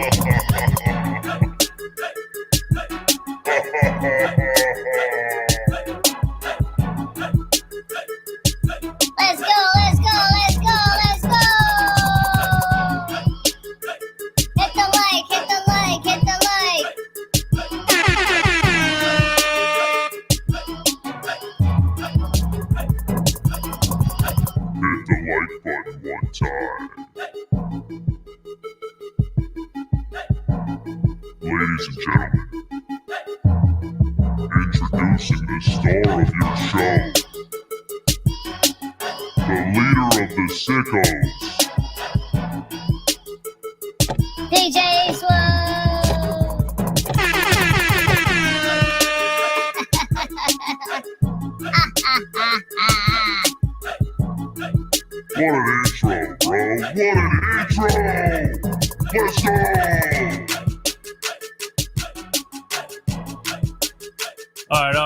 Let's go, let's go, let's go, let's go. Hit the like, hit the like, hit the like. Hit the like button one time. Ladies and gentlemen, introducing the star of your show, the leader of the sickos, DJ Eastwood. What an intro, bro. What an intro. Let's go. All right.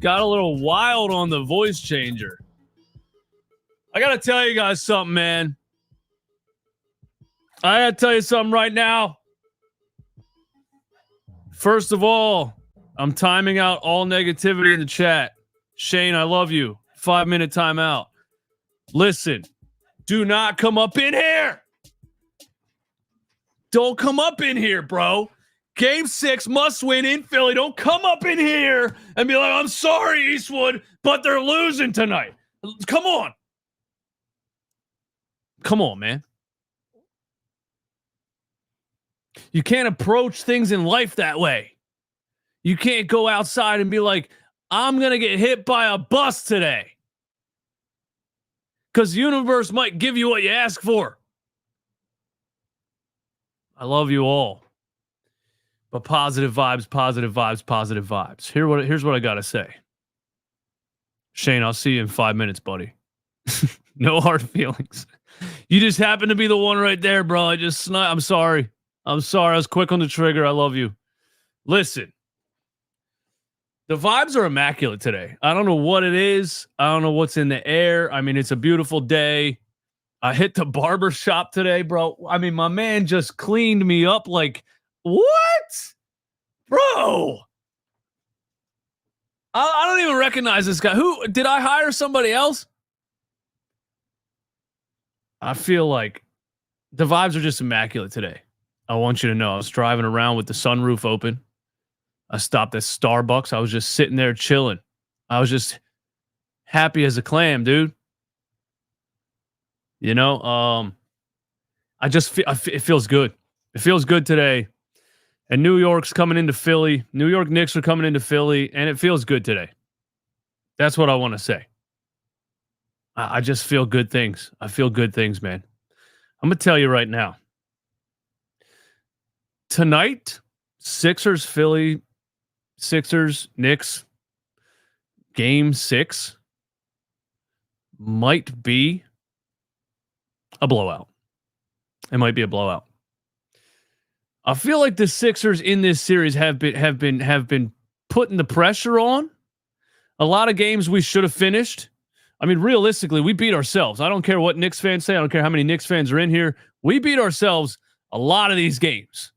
Got a little wild on the voice changer. I got to tell you guys something, man. I got to tell you something right now. First of all, I'm timing out all negativity in the chat. Shane, I love you. 5-minute timeout. Listen, do not come up in here. Don't come up in here, bro. Game 6 must win in Philly. Don't come up in here and be like, I'm sorry, Eastwood, but they're losing tonight. Come on. Come on, man. You can't approach things in life that way. You can't go outside and be like, I'm going to get hit by a bus today. Because the universe might give you what you ask for. I love you all. But positive vibes, positive vibes, positive vibes. Here's what I got to say. Shane, I'll see you in 5 minutes, buddy. No hard feelings. You just happen to be the one right there, bro. I'm sorry. I'm sorry. I was quick on the trigger. I love you. Listen. The vibes are immaculate today. I don't know what it is. I don't know what's in the air. I mean, it's a beautiful day. I hit the barber shop today, bro. I mean, my man just cleaned me up like, what? Bro. I don't even recognize this guy. Who did I hire somebody else? I feel like the vibes are just immaculate today. I want you to know I was driving around with the sunroof open. I stopped at Starbucks. I was just sitting there chilling. I was just happy as a clam, dude. You know, I just feel it feels good. It feels good today. And New York's coming into Philly. New York Knicks are coming into Philly, and it feels good today. That's what I want to say. I just feel good things. I feel good things, man. I'm going to tell you right now. Tonight, Sixers, Philly, Sixers, Knicks, Game 6 might be a blowout. It might be a blowout. I feel like the Sixers in this series have been putting the pressure on. A lot of games we should have finished. I mean, realistically, we beat ourselves. I don't care what Knicks fans say. I don't care how many Knicks fans are in here. We beat ourselves a lot of these games.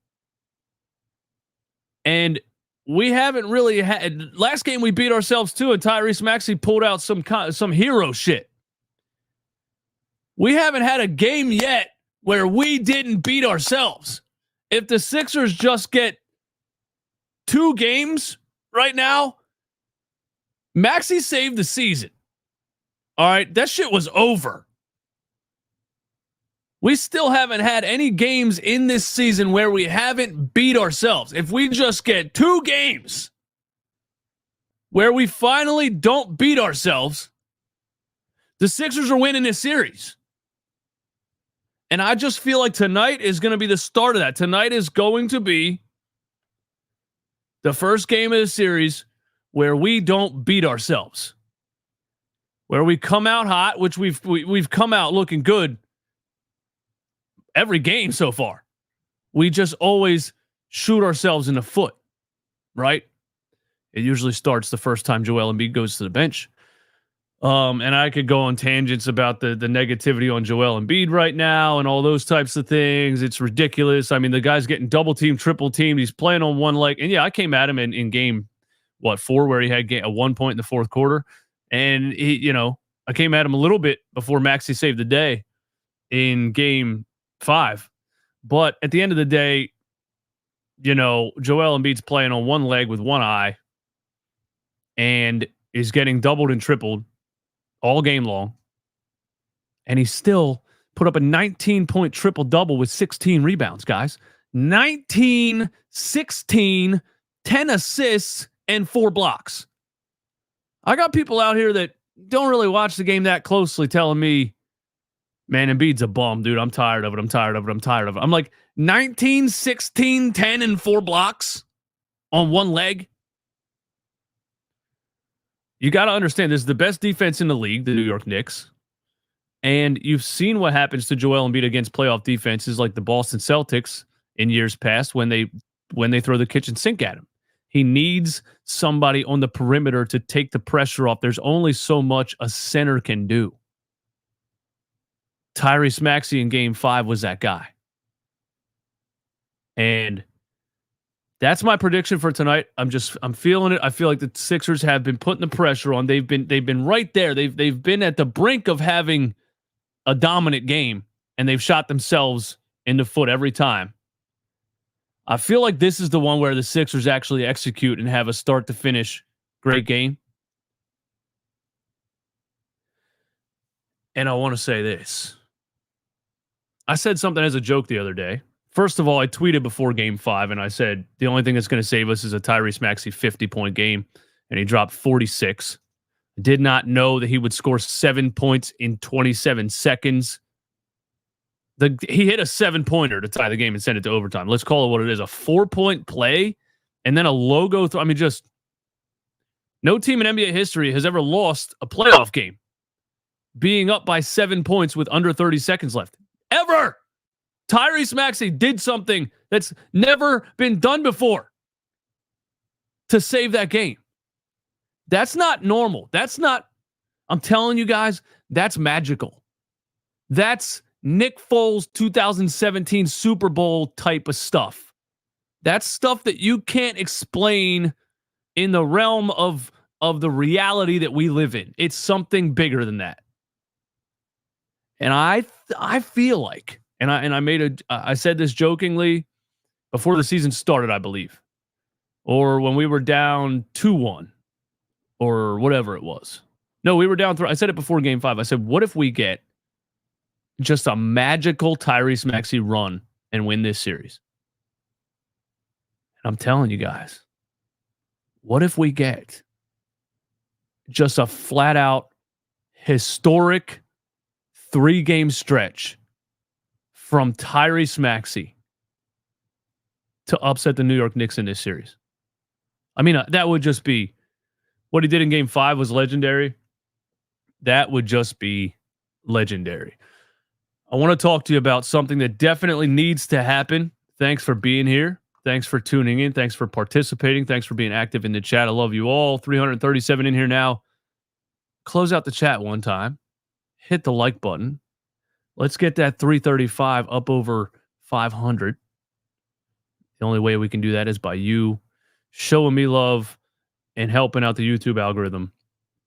And we haven't really had. Last game we beat ourselves too, and Tyrese Maxey pulled out some hero shit. We haven't had a game yet where we didn't beat ourselves. If the Sixers just get 2 games right now, Maxey saved the season. All right, that shit was over. We still haven't had any games in this season where we haven't beat ourselves. If we just get 2 games where we finally don't beat ourselves, the Sixers are winning this series. And I just feel like tonight is going to be the start of that. Tonight is going to be the first game of the series where we don't beat ourselves. Where we come out hot, which we've come out looking good every game so far. We just always shoot ourselves in the foot, right? It usually starts the first time Joel Embiid goes to the bench. And I could go on tangents about the negativity on Joel Embiid right now and all those types of things. It's ridiculous. I mean, the guy's getting double teamed, triple teamed. He's playing on one leg. And yeah, I came at him in game, 4, where he had a 1 point in the fourth quarter. And I came at him a little bit before Maxey saved the day in game 5. But at the end of the day, Joel Embiid's playing on one leg with one eye and is getting doubled and tripled all game long. And he still put up a 19-point triple-double with 16 rebounds, guys. 19, 16, 10 assists, and 4 blocks. I got people out here that don't really watch the game that closely telling me, man, Embiid's a bum, dude. I'm tired of it. I'm like, 19, 16, 10, and 4 blocks on one leg? You got to understand, this is the best defense in the league, the New York Knicks. And you've seen what happens to Joel Embiid against playoff defenses like the Boston Celtics in years past when they throw the kitchen sink at him. He needs somebody on the perimeter to take the pressure off. There's only so much a center can do. Tyrese Maxey in game 5 was that guy. And that's my prediction for tonight. I'm feeling it. I feel like the Sixers have been putting the pressure on. They've been right there. They've been at the brink of having a dominant game, and they've shot themselves in the foot every time. I feel like this is the one where the Sixers actually execute and have a start to finish great game. And I want to say this. I said something as a joke the other day. First of all, I tweeted before game 5, and I said the only thing that's going to save us is a Tyrese Maxey 50-point game, and he dropped 46. Did not know that he would score 7 points in 27 seconds. He hit a 7-pointer to tie the game and send it to overtime. Let's call it what it is, a 4-point play, and then a logo throw. I mean, just no team in NBA history has ever lost a playoff game being up by 7 points with under 30 seconds left. Ever! Tyrese Maxey did something that's never been done before to save that game. That's not normal. I'm telling you guys, that's magical. That's Nick Foles 2017 Super Bowl type of stuff. That's stuff that you can't explain in the realm of the reality that we live in. It's something bigger than that. And I feel like, and I said this jokingly before the season started, I believe, or when we were down 2-1 or whatever it was. No, we were down 3. I said it before game 5. I said, what if we get just a magical Tyrese Maxey run and win this series? And I'm telling you guys, what if we get just a flat out historic 3-game stretch from Tyrese Maxey to upset the New York Knicks in this series? I mean, that would just be, what he did in game 5 was legendary. That would just be legendary. I want to talk to you about something that definitely needs to happen. Thanks for being here. Thanks for tuning in. Thanks for participating. Thanks for being active in the chat. I love you all. 337 in here now. Close out the chat one time. Hit the like button. Let's get that 335 up over 500. The only way we can do that is by you showing me love and helping out the YouTube algorithm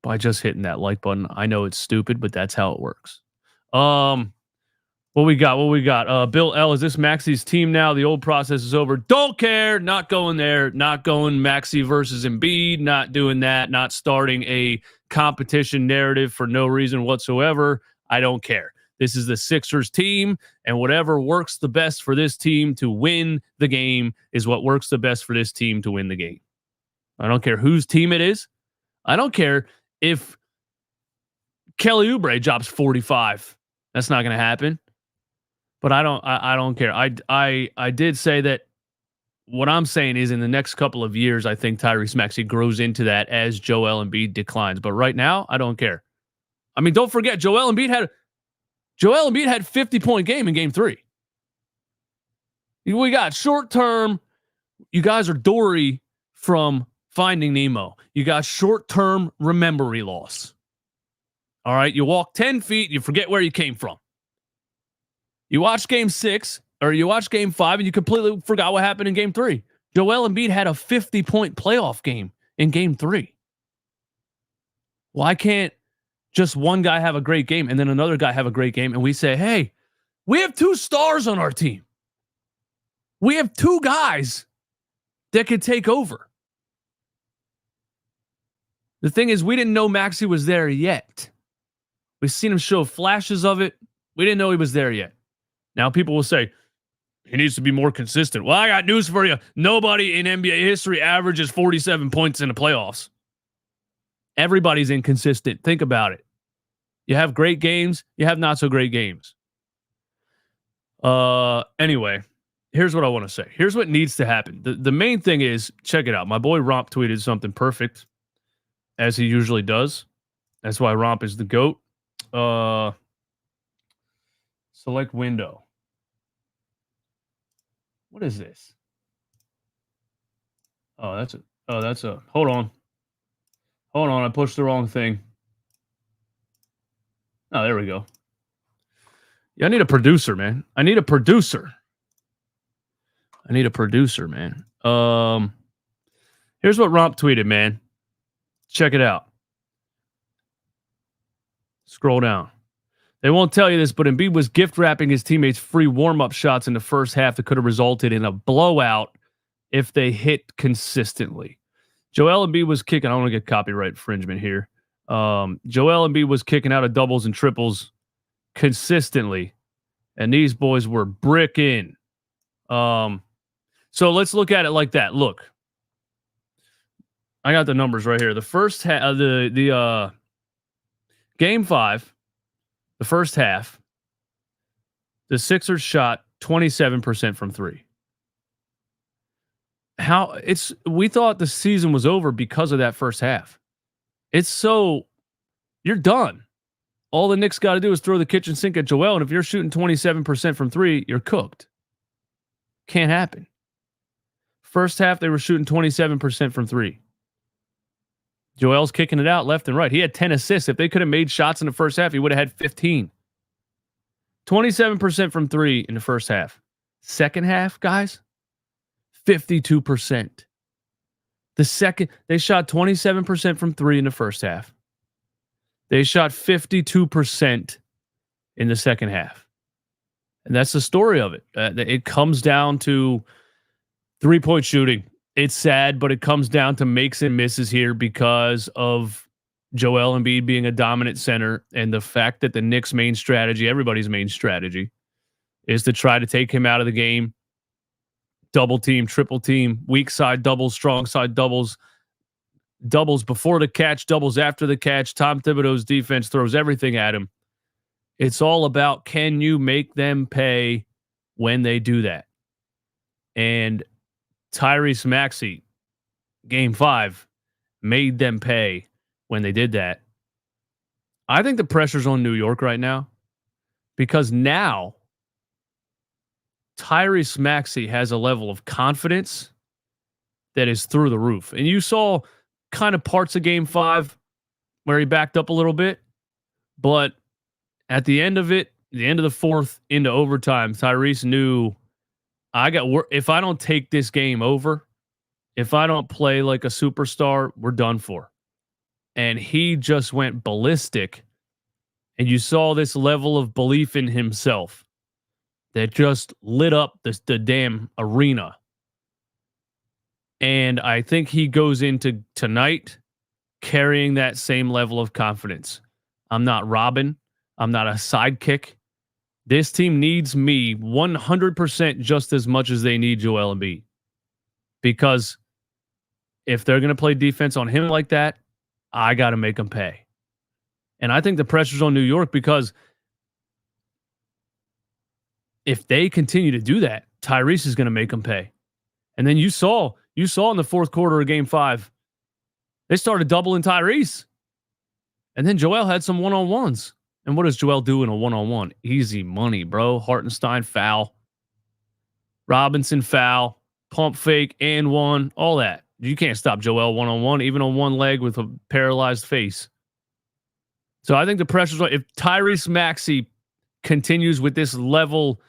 by just hitting that like button. I know it's stupid, but that's how it works. What we got? Bill L, is this Maxey's team now? The old process is over. Don't care. Not going there. Not going Maxey versus Embiid. Not doing that. Not starting a competition narrative for no reason whatsoever. I don't care. This is the Sixers team, and whatever works the best for this team to win the game is what works the best for this team to win the game. I don't care whose team it is. I don't care if Kelly Oubre drops 45. That's not going to happen. But I don't care. I did say that what I'm saying is in the next couple of years, I think Tyrese Maxey grows into that as Joel Embiid declines. But right now, I don't care. I mean, don't forget, Joel Embiid had 50-point game in game 3. We got short term. You guys are Dory from Finding Nemo. You got short term memory loss. All right. You walk 10 feet, you forget where you came from. You watch game 6 or you watch game 5 and you completely forgot what happened in game 3. Joel Embiid had a 50-point playoff game in game 3. Why can't just one guy have a great game and then another guy have a great game and we say, hey, we have 2 stars on our team. We have 2 guys that could take over. The thing is, we didn't know Maxey was there yet. We've seen him show flashes of it. We didn't know he was there yet. Now people will say, he needs to be more consistent. Well, I got news for you. Nobody in NBA history averages 47 points in the playoffs. Everybody's inconsistent. Think about it. You have great games. You have not so great games. Anyway, here's what I want to say. Here's what needs to happen. The main thing is, check it out. My boy Romp tweeted something perfect, as he usually does. That's why Romp is the GOAT. Select window. What is this? Hold on. I pushed the wrong thing. Oh, there we go. Yeah, I need a producer, man. I need a producer, man. Here's what Romp tweeted, man. Check it out. Scroll down. They won't tell you this, but Embiid was gift wrapping his teammates free warm-up shots in the first half that could have resulted in a blowout if they hit consistently. Joel Embiid was kicking. I don't want to get copyright infringement here. Joel Embiid was kicking out of doubles and triples consistently, and these boys were bricking. So let's look at it like that. Look, I got the numbers right here. The first half, the game 5. The first half, the Sixers shot 27% from 3. We thought the season was over because of that first half. You're done. All the Knicks got to do is throw the kitchen sink at Joel, and if you're shooting 27% from 3, you're cooked. Can't happen. First half, they were shooting 27% from 3. Joel's kicking it out left and right. He had 10 assists. If they could have made shots in the first half, he would have had 15. 27% from 3 in the first half. Second half, guys, 52%. They shot 27% from 3 in the first half. They shot 52% in the second half. And that's the story of it. It comes down to 3-point shooting. It's sad, but it comes down to makes and misses here because of Joel Embiid being a dominant center and the fact that the Knicks' main strategy, everybody's main strategy, is to try to take him out of the game. Double team, triple team, weak side doubles, strong side doubles, doubles before the catch, doubles after the catch. Tom Thibodeau's defense throws everything at him. It's all about, can you make them pay when they do that? And Tyrese Maxey, game 5, made them pay when they did that. I think the pressure's on New York right now because now Tyrese Maxey has a level of confidence that is through the roof. And you saw kind of parts of game 5 where he backed up a little bit, but at the end of it, the end of the fourth into overtime, Tyrese knew, if I don't take this game over, if I don't play like a superstar, we're done for. And he just went ballistic. And you saw this level of belief in himself that just lit up the damn arena. And I think he goes into tonight carrying that same level of confidence. I'm not Robin. I'm not a sidekick. This team needs me 100% just as much as they need Joel Embiid. Because if they're going to play defense on him like that, I got to make them pay. And I think the pressure's on New York because if they continue to do that, Tyrese is going to make them pay. And then you saw in the fourth quarter of game 5, they started doubling Tyrese. And then Joel had some one-on-ones. And what does Joel do in a one-on-one? Easy money, bro. Hartenstein foul. Robinson foul. Pump fake and one. All that. You can't stop Joel one-on-one, even on one leg with a paralyzed face. So I think the pressure's on. If Tyrese Maxey continues with this level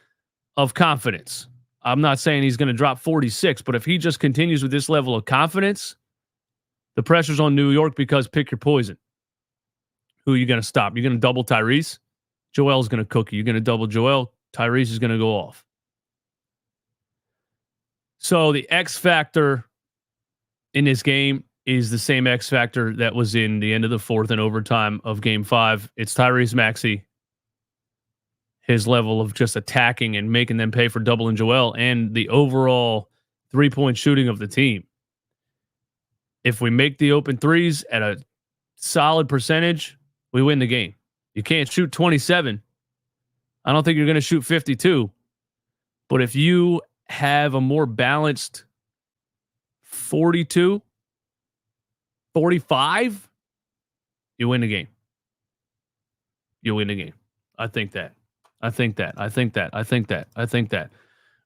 of confidence, I'm not saying he's going to drop 46, but if he just continues with this level of confidence, the pressure's on New York because pick your poison. Who are you going to stop? You're going to double Tyrese? Joel's going to cook you. You're going to double Joel? Tyrese is going to go off. So the X factor in this game is the same X factor that was in the end of the fourth and overtime of Game 5. It's Tyrese Maxey, his level of just attacking and making them pay for double and Joel, and the overall three-point shooting of the team. If we make the open threes at a solid percentage, we win the game. You can't shoot 27. I don't think you're going to shoot 52. But if you have a more balanced 42, 45, you win the game. You win the game. I think that.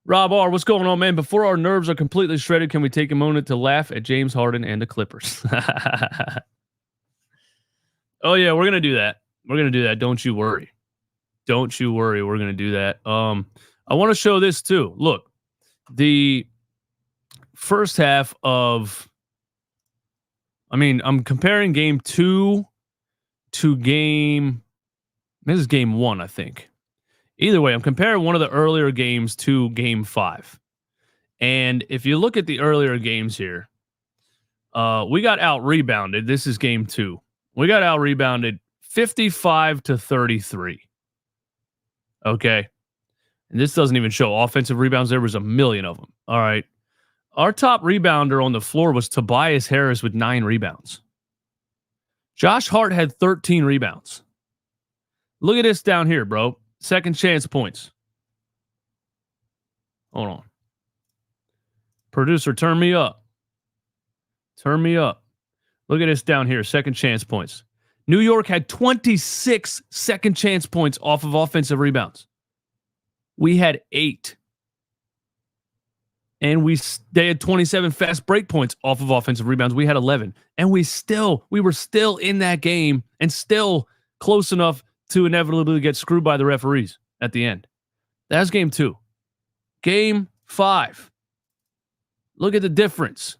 Rob R., what's going on, man? Before our nerves are completely shredded, can we take a moment to laugh at James Harden and the Clippers? Oh, yeah, we're going to do that. Don't you worry. We're going to do that. I want to show this, too. Look, the first half of... I'm comparing game 2 to game... This is game 1, I think. Either way, I'm comparing one of the earlier games to game 5. And if you look at the earlier games here, we got out-rebounded. This is game 2. We got out-rebounded 55-33. Okay? And this doesn't even show offensive rebounds. There was a million of them. All right. Our top rebounder on the floor was Tobias Harris with 9 rebounds. Josh Hart had 13 rebounds. Look at this down here, bro. Second chance points. Hold on. Producer, turn me up. Look at this down here. Second chance points. New York had 26 second chance points off of offensive rebounds. We had 8. And they had 27 fast break points off of offensive rebounds. We had 11. And we were still in that game and still close enough to inevitably get screwed by the referees at the end. That's game 2. Game 5. Look at the difference.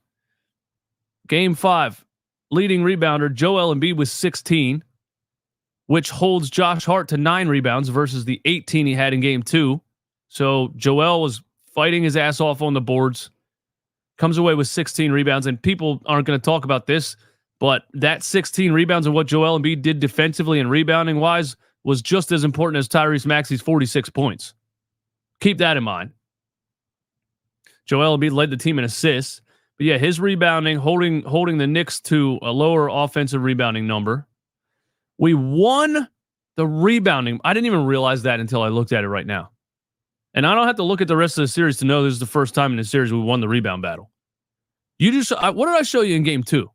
Game 5. Leading rebounder, Joel Embiid with 16, which holds Josh Hart to 9 rebounds versus the 18 he had in game 2. So Joel was fighting his ass off on the boards, comes away with 16 rebounds, and people aren't going to talk about this, but that 16 rebounds and what Joel Embiid did defensively and rebounding-wise was just as important as Tyrese Maxey's 46 points. Keep that in mind. Joel Embiid led the team in assists, but yeah, his rebounding, holding the Knicks to a lower offensive rebounding number. We won the rebounding. I didn't even realize that until I looked at it right now. And I don't have to look at the rest of the series to know this is the first time in the series we won the rebound battle. What did I show you in game 2?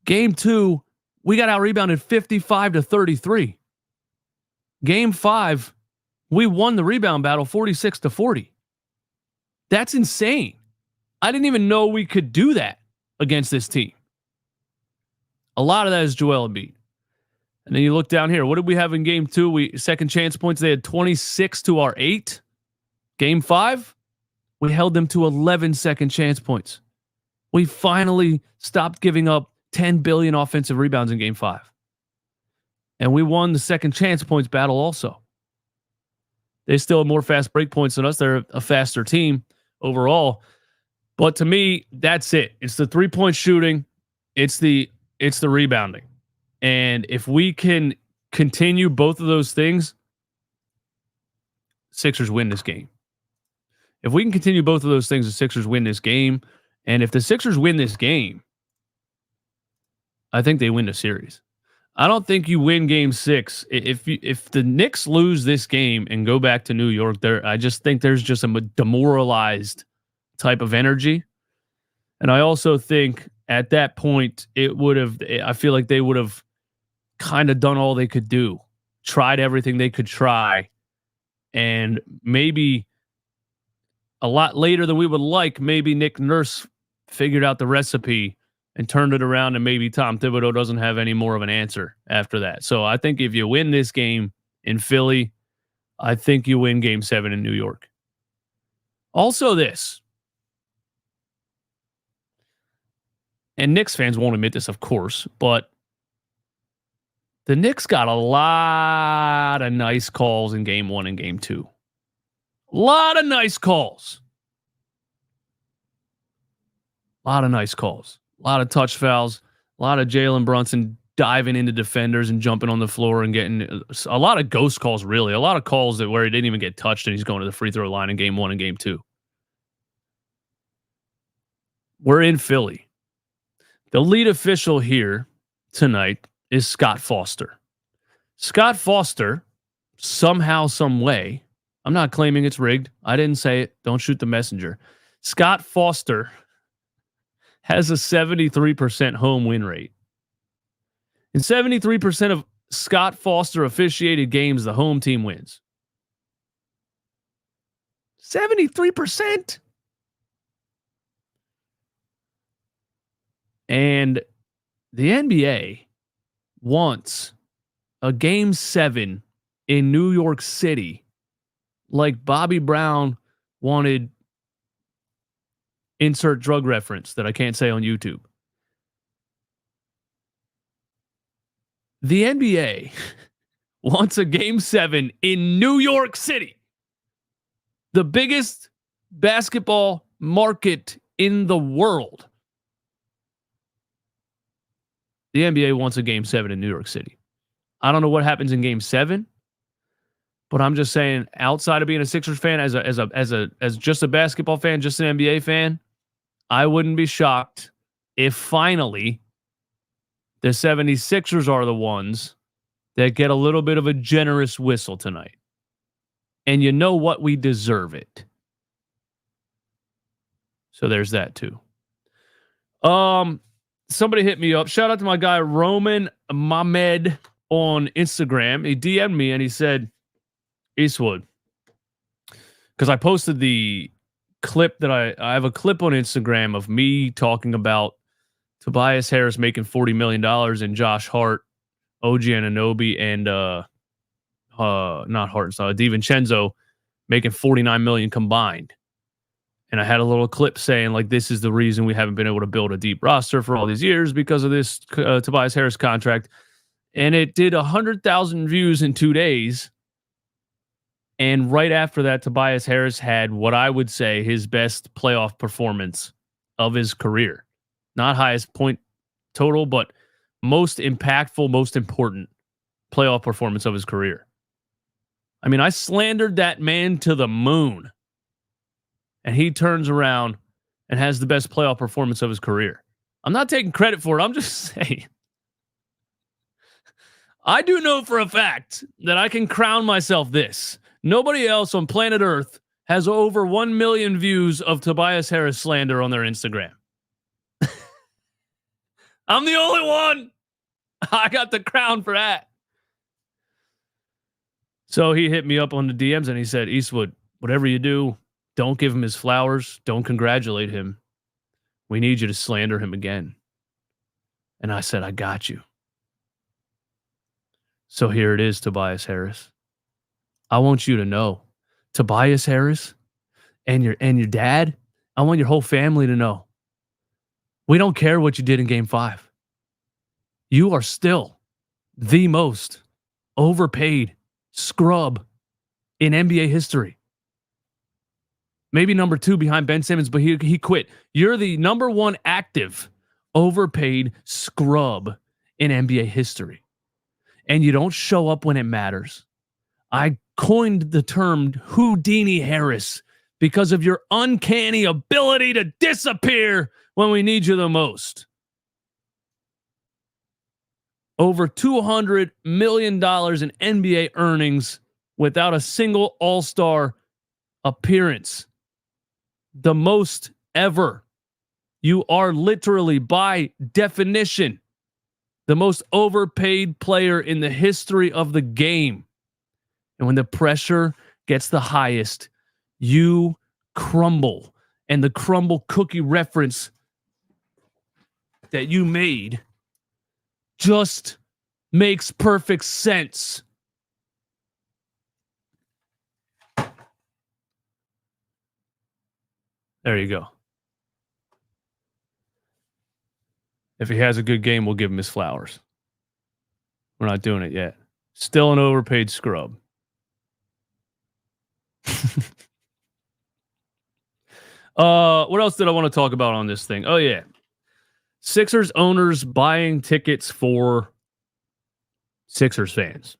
Game 2, we got out-rebounded 55-33. Game 5, we won the rebound battle 46-40. That's insane. I didn't even know we could do that against this team. A lot of that is Joel Embiid. And then you look down here. What did we have in game 2? Second chance points. They had 26 to our 8. Game 5, we held them to 11 second chance points. We finally stopped giving up 10 billion offensive rebounds in game 5. And we won the second chance points battle also. They still have more fast break points than us. They're a faster team overall. But to me, that's it. It's the 3-point shooting. It's the rebounding. And if we can continue both of those things, Sixers win this game. If we can continue both of those things, the Sixers win this game. And if the Sixers win this game, I think they win the series. I don't think you win game 6. If the Knicks lose this game and go back to New York, I just think there's just a demoralized type of energy. And I also think at that point, I feel like they would have kind of done all they could do, tried everything they could try, and maybe a lot later than we would like, maybe Nick Nurse figured out the recipe and turned it around, and maybe Tom Thibodeau doesn't have any more of an answer after that. So I think if you win this game in Philly, I think you win Game 7 in New York. Also this, and Knicks fans won't admit this, of course, but the Knicks got a lot of nice calls in Game 1 and Game 2. A lot of nice calls. A lot of nice calls. A lot of touch fouls. A lot of Jalen Brunson diving into defenders and jumping on the floor and getting a lot of ghost calls, really. A lot of calls where he didn't even get touched and he's going to the free throw line in Game 1 and Game 2. We're in Philly. The lead official here tonight is Scott Foster. Scott Foster, somehow, some way, I'm not claiming it's rigged. I didn't say it. Don't shoot the messenger. Scott Foster has a 73% home win rate. In 73% of Scott Foster officiated games, the home team wins. 73%. And the NBA wants a Game 7 in New York City like Bobby Brown wanted insert drug reference that I can't say on YouTube. The NBA wants a Game 7 in New York City, the biggest basketball market in the world. The NBA wants a Game 7 in New York City. I don't know what happens in Game 7, but I'm just saying, outside of being a Sixers fan, as just a basketball fan, just an NBA fan, I wouldn't be shocked if finally the 76ers are the ones that get a little bit of a generous whistle tonight. And you know what? We deserve it. So there's that too. Somebody hit me up. Shout out to my guy Roman Mamed on Instagram. He DM'd me and he said, Eastwood, because I posted the clip that I have a clip on Instagram of me talking about Tobias Harris making $40 million and Josh Hart, OG Anunoby, and not Hart, DiVincenzo making $49 million combined. And I had a little clip saying, like, this is the reason we haven't been able to build a deep roster for all these years, because of this Tobias Harris contract. And it did 100,000 views in 2 days. And right after that, Tobias Harris had what I would say his best playoff performance of his career. Not highest point total, but most impactful, most important playoff performance of his career. I mean, I slandered that man to the moon. And he turns around and has the best playoff performance of his career. I'm not taking credit for it. I'm just saying. I do know for a fact that I can crown myself this. Nobody else on planet Earth has over 1 million views of Tobias Harris slander on their Instagram. I'm the only one. I got the crown for that. So he hit me up on the DMs and he said, Eastwood, whatever you do, don't give him his flowers. Don't congratulate him. We need you to slander him again. And I said, I got you. So here it is, Tobias Harris. I want you to know, Tobias Harris and your dad, I want your whole family to know, we don't care what you did in Game 5. You are still the most overpaid scrub in NBA history. Maybe number 2 behind Ben Simmons, but he quit. You're the number 1 active overpaid scrub in NBA history. And you don't show up when it matters. I coined the term Houdini Harris because of your uncanny ability to disappear when we need you the most. Over $200 million in NBA earnings without a single All-Star appearance. The most ever. You are literally, by definition, the most overpaid player in the history of the game. And when the pressure gets the highest, you crumble. And the crumble cookie reference that you made just makes perfect sense. There you go. If he has a good game, we'll give him his flowers. We're not doing it yet. Still an overpaid scrub. What else did I want to talk about on this thing? Oh, yeah. Sixers owners buying tickets for Sixers fans.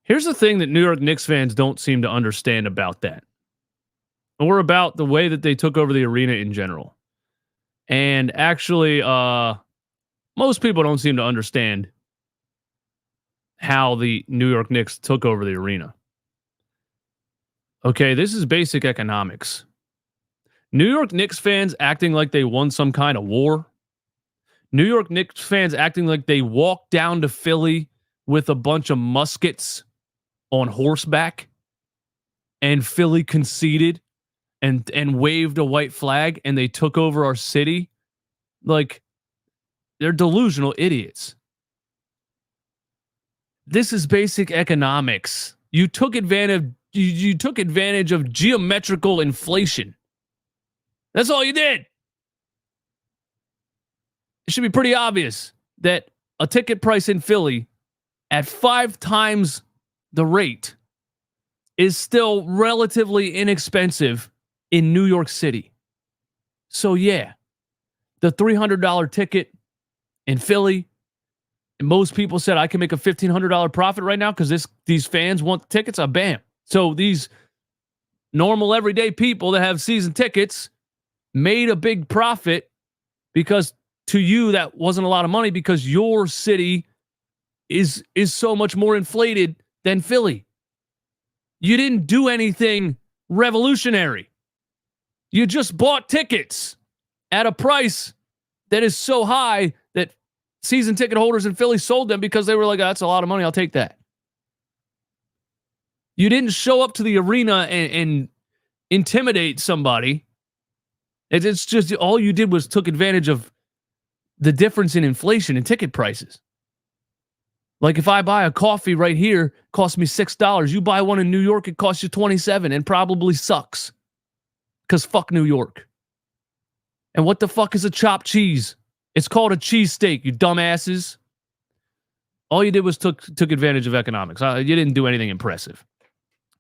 Here's the thing that New York Knicks fans don't seem to understand about that, or about the way that they took over the arena in general. And actually, most people don't seem to understand how the New York Knicks took over the arena. Okay, this is basic economics. New York Knicks fans acting like they won some kind of war. New York Knicks fans acting like they walked down to Philly with a bunch of muskets on horseback, and Philly conceded and waved a white flag and they took over our city. Like, they're delusional idiots. This is basic economics. You took advantage of geometrical inflation. That's all you did. It should be pretty obvious that a ticket price in Philly at 5 times the rate is still relatively inexpensive in New York City. So yeah, the $300 ticket in Philly, and most people said I can make a $1,500 profit right now because these fans want the tickets. Bam. So these normal everyday people that have season tickets made a big profit, because to you that wasn't a lot of money because your city is so much more inflated than Philly. You didn't do anything revolutionary. You just bought tickets at a price that is so high that season ticket holders in Philly sold them because they were like, that's a lot of money, I'll take that. You didn't show up to the arena and intimidate somebody. It's just all you did was took advantage of the difference in inflation and ticket prices. Like if I buy a coffee right here, it costs me $6. You buy one in New York, it costs you $27 and probably sucks. Because fuck New York. And what the fuck is a chopped cheese? It's called a cheesesteak, you dumbasses. All you did was took advantage of economics. You didn't do anything impressive.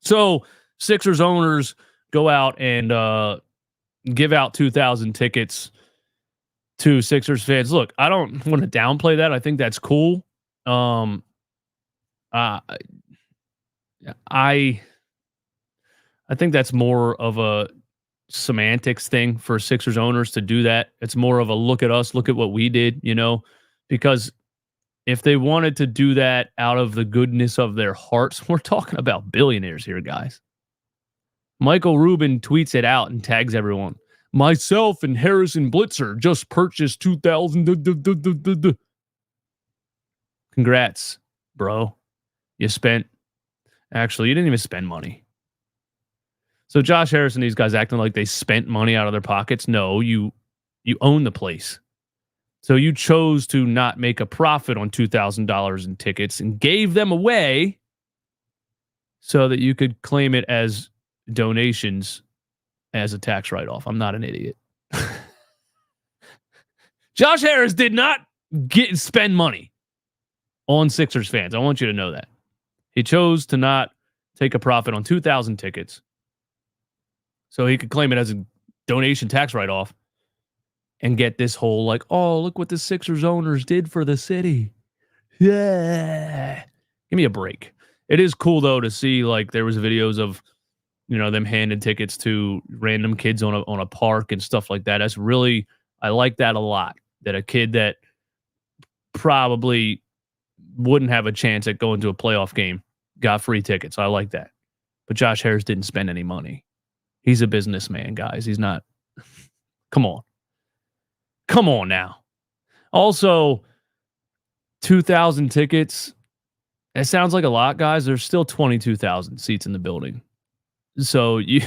So Sixers owners go out and give out 2,000 tickets to Sixers fans. Look, I don't want to downplay that. I think that's cool. I think that's more of a semantics thing for Sixers owners to do that. It's more of a look at us, look at what we did, because if they wanted to do that out of the goodness of their hearts, we're talking about billionaires here, guys. Michael Rubin tweets it out and tags everyone. Myself and Harrison Blitzer just purchased 2,000. Congrats, bro. You didn't even spend money. So Josh Harris and these guys acting like they spent money out of their pockets. No, you own the place. So you chose to not make a profit on $2,000 in tickets and gave them away so that you could claim it as donations as a tax write-off. I'm not an idiot. Josh Harris did not spend money on Sixers fans. I want you to know that. He chose to not take a profit on 2,000 tickets so he could claim it as a donation tax write-off and get this whole like, oh, look what the Sixers owners did for the city. Yeah. Give me a break. It is cool, though, to see, like, there was videos of, them handing tickets to random kids on a park and stuff like that. That's really, I like that a lot. That a kid that probably wouldn't have a chance at going to a playoff game got free tickets. I like that. But Josh Harris didn't spend any money. He's a businessman, guys. He's not. Come on. Come on now. Also, 2,000 tickets. It sounds like a lot, guys. There's still 22,000 seats in the building. So you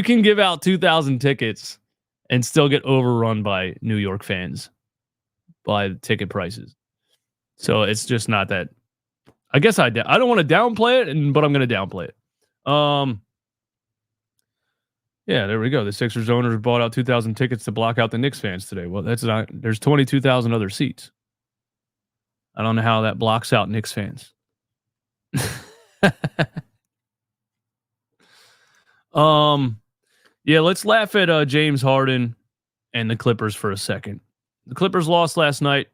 can give out 2,000 tickets and still get overrun by New York fans by the ticket prices. So it's just not that. I guess I don't want to downplay it, but I'm going to downplay it. Yeah, there we go. The Sixers owners bought out 2,000 tickets to block out the Knicks fans today. Well, that's not. There's 22,000 other seats. I don't know how that blocks out Knicks fans. Yeah, let's laugh at James Harden and the Clippers for a second. The Clippers lost last night.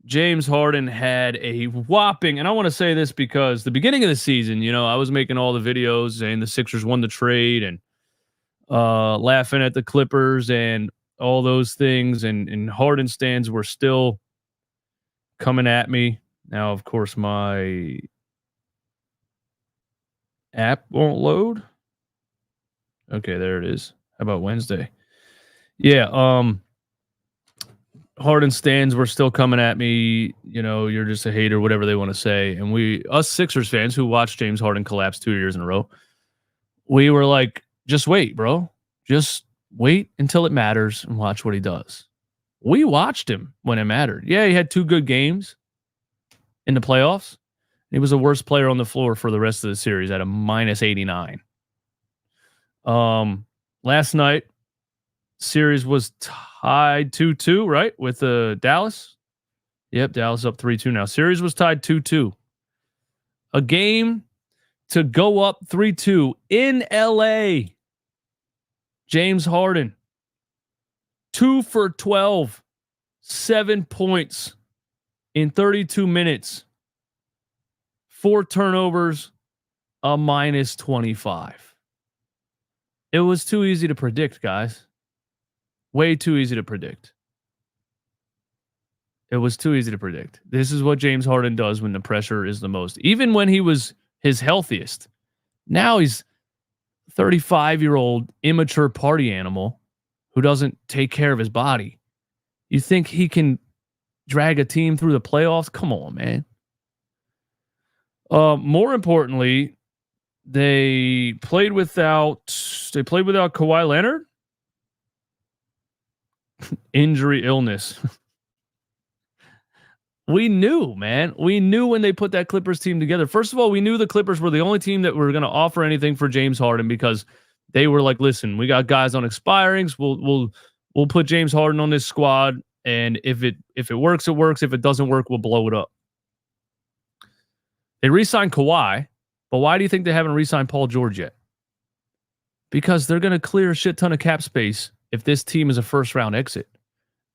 James Harden had a whopping, and I want to say this because the beginning of the season, I was making all the videos saying the Sixers won the trade and laughing at the Clippers and all those things, and Harden stands were still coming at me. Now, of course, my app won't load. Okay, there it is. How about Wednesday? Yeah, Harden stands were still coming at me. You're just a hater, whatever they want to say. And us Sixers fans who watched James Harden collapse 2 years in a row, we were like, just wait, bro. Just wait until it matters and watch what he does. We watched him when it mattered. Yeah, he had 2 good games in the playoffs. He was the worst player on the floor for the rest of the series at a -89. Last night, series was tied 2-2, right? With Dallas. Yep, Dallas up 3-2 now. Series was tied 2-2. A game to go up 3-2 in LA. James Harden, 2 for 12, 7 points in 32 minutes, 4 turnovers, a -25. It was too easy to predict, guys. Way too easy to predict. It was too easy to predict. This is what James Harden does when the pressure is the most. Even when he was his healthiest. Now he's 35-year-old immature party animal who doesn't take care of his body. You think he can drag a team through the playoffs? Come on, man. More importantly, they played without Kawhi Leonard. Injury, illness. We knew, man. We knew when they put that Clippers team together. First of all, we knew the Clippers were the only team that were going to offer anything for James Harden because they were like, listen, we got guys on expirings. We'll put James Harden on this squad, and if it works, it works. If it doesn't work, we'll blow it up. They re-signed Kawhi, but why do you think they haven't re-signed Paul George yet? Because they're going to clear a shit ton of cap space if this team is a first-round exit.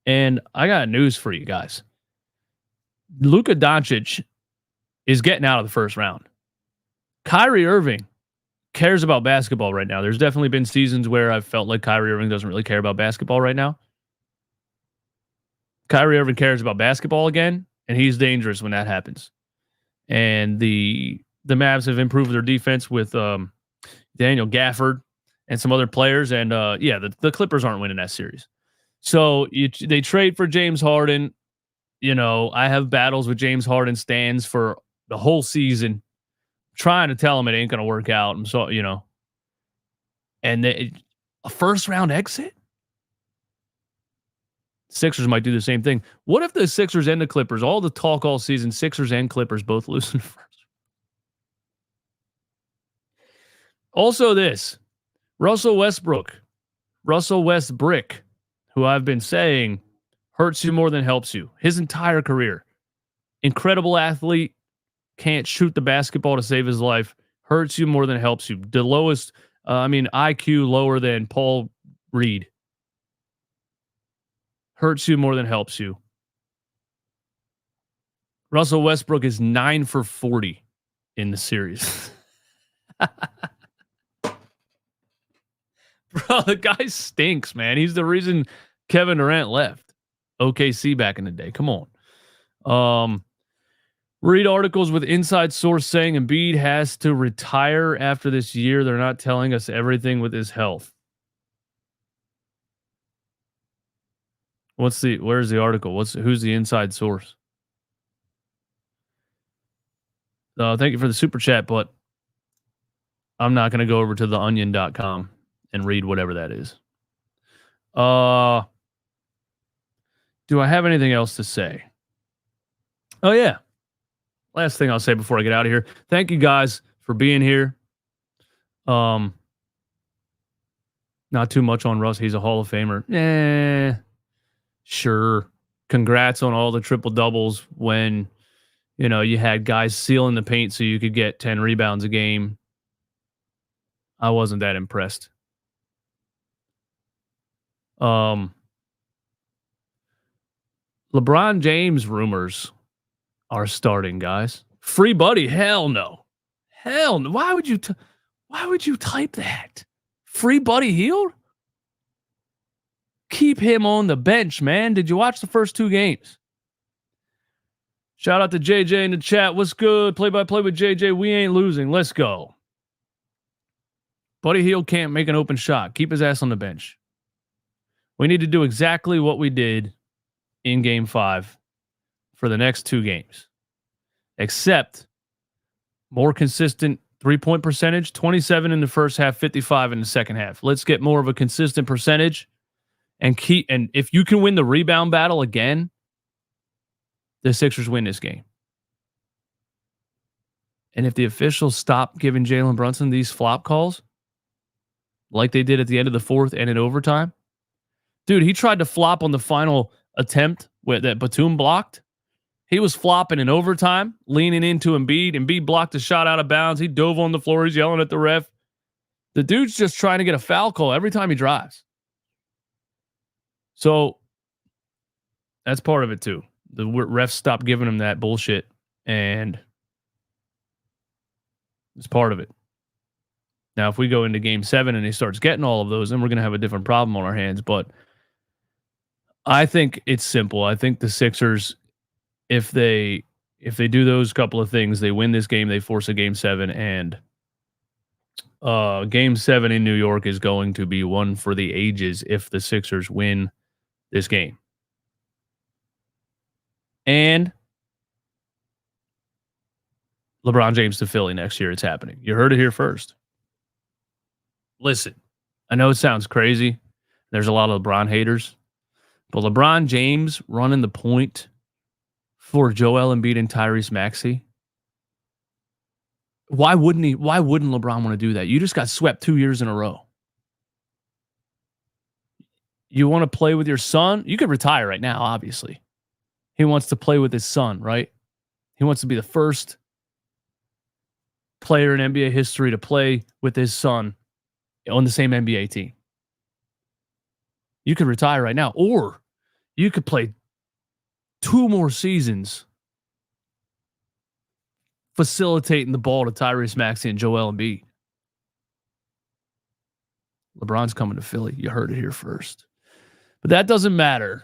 And I got news for you guys. Luka Doncic is getting out of the first round. Kyrie Irving cares about basketball right now. There's definitely been seasons where I've felt like Kyrie Irving doesn't really care about basketball right now. Kyrie Irving cares about basketball again, and he's dangerous when that happens. And the Mavs have improved their defense with Daniel Gafford and some other players. And the Clippers aren't winning that series. So they trade for James Harden. I have battles with James Harden stands for the whole season, trying to tell him it ain't going to work out. And so, and a first round exit. Sixers might do the same thing. What if the Sixers and the Clippers, all the talk all season, Sixers and Clippers both lose in the first? Also this, Russell Westbrook, who I've been saying hurts you more than helps you. His entire career. Incredible athlete. Can't shoot the basketball to save his life. Hurts you more than helps you. The lowest, IQ lower than Paul Reed. Hurts you more than helps you. Russell Westbrook is 9 for 40 in the series. Bro, the guy stinks, man. He's the reason Kevin Durant left OKC back in the day. Come on. Read articles with inside source saying Embiid has to retire after this year. They're not telling us everything with his health. Where's the article? Who's the inside source? Thank you for the super chat, but I'm not going to go over to theonion.com and read whatever that is. Do I have anything else to say? Oh, yeah. Last thing I'll say before I get out of here. Thank you guys for being here. Not too much on Russ. He's a Hall of Famer. Sure. Congrats on all the triple doubles when, you had guys sealing the paint so you could get 10 rebounds a game. I wasn't that impressed. LeBron James rumors are starting, guys. Free Buddy? Hell no. Hell no. Why would you type that? Free Buddy Hield? Keep him on the bench, man. Did you watch the first 2 games? Shout out to JJ in the chat. What's good? Play-by-play with JJ. We ain't losing. Let's go. Buddy Hield can't make an open shot. Keep his ass on the bench. We need to do exactly what we did in Game 5 for the next 2 games. Except more consistent three-point percentage, 27 in the first half, 55 in the second half. Let's get more of a consistent percentage and if you can win the rebound battle again, the Sixers win this game. And if the officials stop giving Jalen Brunson these flop calls, like they did at the end of the fourth and in overtime, dude, he tried to flop on the final attempt that Batum blocked. He was flopping in overtime, leaning into Embiid. Embiid blocked a shot out of bounds. He dove on the floor. He's yelling at the ref. The dude's just trying to get a foul call every time he drives. So that's part of it too. The refs stopped giving him that bullshit, and it's part of it. Now, if we go into Game 7 and he starts getting all of those, then we're going to have a different problem on our hands. But I think it's simple. I think the Sixers, if they do those couple of things, they win this game, they force a Game 7, and Game 7 in New York is going to be one for the ages if the Sixers win this game. And LeBron James to Philly next year. It's happening. You heard it here first. Listen, I know it sounds crazy. There's a lot of LeBron haters. But LeBron James running the point for Joel Embiid and Tyrese Maxey. Why wouldn't he? Why wouldn't LeBron want to do that? You just got swept 2 years in a row. You want to play with your son? You could retire right now, obviously. He wants to play with his son, right? He wants to be the first player in NBA history to play with his son on the same NBA team. You could retire right now, or you could play 2 more seasons facilitating the ball to Tyrese Maxey and Joel Embiid. LeBron's coming to Philly. You heard it here first. But that doesn't matter.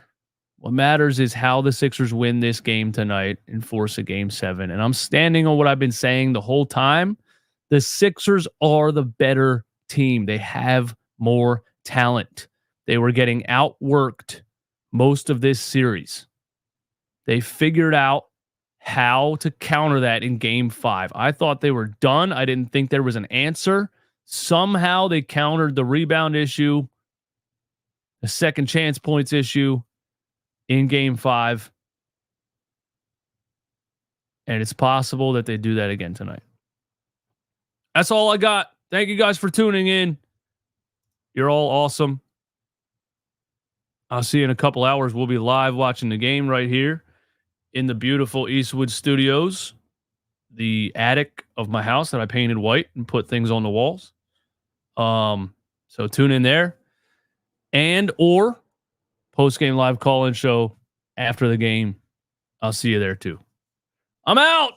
What matters is how the Sixers win this game tonight and force a Game 7. And I'm standing on what I've been saying the whole time. The Sixers are the better team. They have more talent. They were getting outworked most of this series. They figured out how to counter that in Game 5. I thought they were done. I didn't think there was an answer. Somehow they countered the rebound issue, the second chance points issue in Game 5. And it's possible that they do that again tonight. That's all I got. Thank you guys for tuning in. You're all awesome. I'll see you in a couple hours. We'll be live watching the game right here in the beautiful Eastwood Studios, the attic of my house that I painted white and put things on the walls. So tune in there, and or post-game live call-in show after the game. I'll see you there too. I'm out.